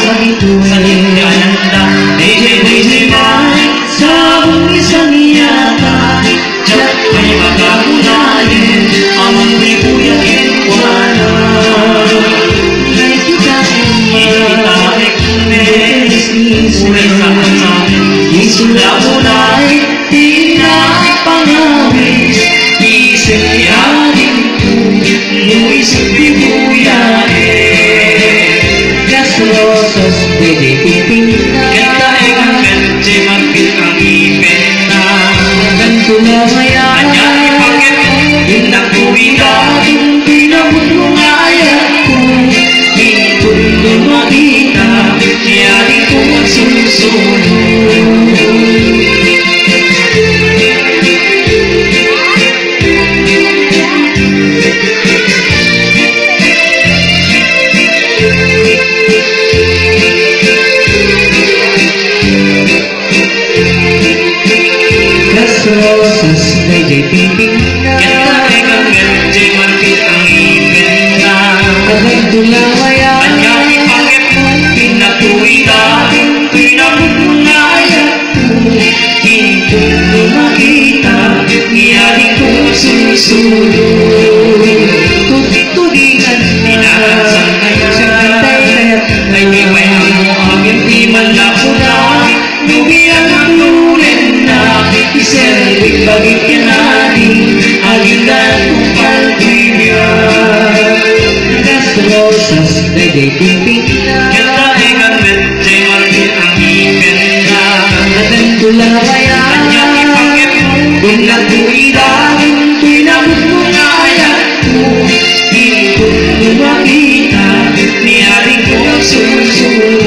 sa linyananda. DJ sa isang iyata, Jack ay magkakulayin, amang ribuyakin wala. May kita ekmes, ulay sa asamin, isula-ulay, pinapangawis, isip yarin ko, isip ribuyakin. Rosas pwede pipinta, kita ay ang gantsi magpit ang ipenta. Ganto na maya, anyari pakit mo, inakuwida, pinabot mo nga ayat ko, itundo makita, yari ko ang susunod. Rosas na jay pipinta, kita ay ang gantsi magpit ang ipenta. Ganto na maya, anyari pakit mo, pinatuwida, pinabot mo nga ayat ko, itundo makita, yari ko susunod. Tutulingan pinakasan kayo sa kayat, ay di may amo aking piman na pula, lumiyan ang lulen na, iserwik bagit kinani, aligan kong palpibyan. Las rosas na jay pipinta, kita ay ganit jay margit ang ipenda. Ganto lang kaya, anyari pakit mo, kung natuwida, pinabot mo nga ayat ko, itundo makita, niyari ko ang susunod.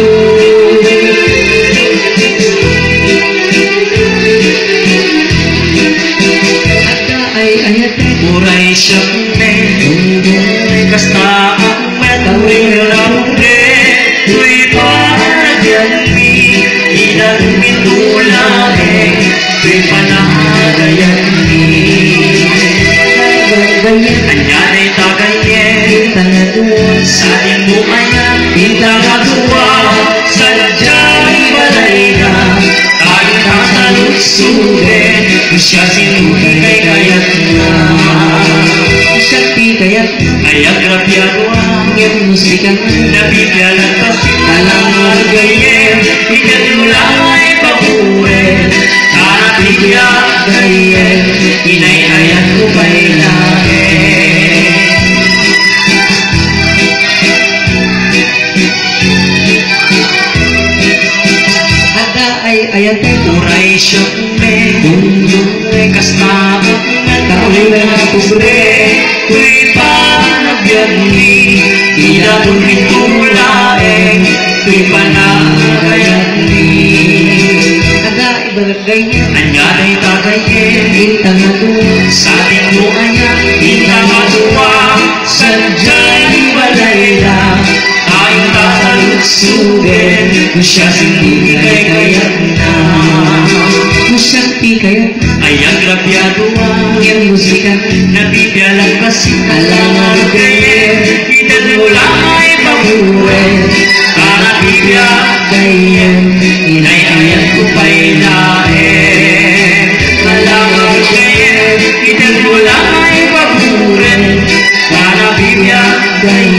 Ata ay ayat uray siyang men, kasta ang men, tuwing ramre, tuwing paragyan mi, ilang mitulahe, tuwing panagayan mi. Anyari tagayin, salin mo ayan, pintangadua, sadyang balay na, tayong kasalutsurin, siya sinuhi kay kayat na. Siya pikayat, kaya grabyadwa, ngayon musika, nabibyalan kasi, talang magayin, ikat mo lang ay pabuhin, karapigyan gayin, inay-ayat ko bailahin. Ada ay ayat ay uray siyang men, kundong ay kasta ang tao'y na pobre, ku'y panagyan ni, inabon ritulaeng, ku'y panagayan ni. Ada ibalagay niya, anyari tagayin, bintang natuwa, saling mo anya, bintang natuwa, sadyang balay na, tayong kasalutsurin, kung siya sinuhi kay kayat na. Kung siyang pikayat, ay ang grabyadwa, yung musika, nabibyalan kasi, alang gayin, itan mo lang ay pabuhin, karapibyan gayin, inay-ayat ko pailahin. Alang gayin, itan mo lang ay pabuhin, karapibyan gayin.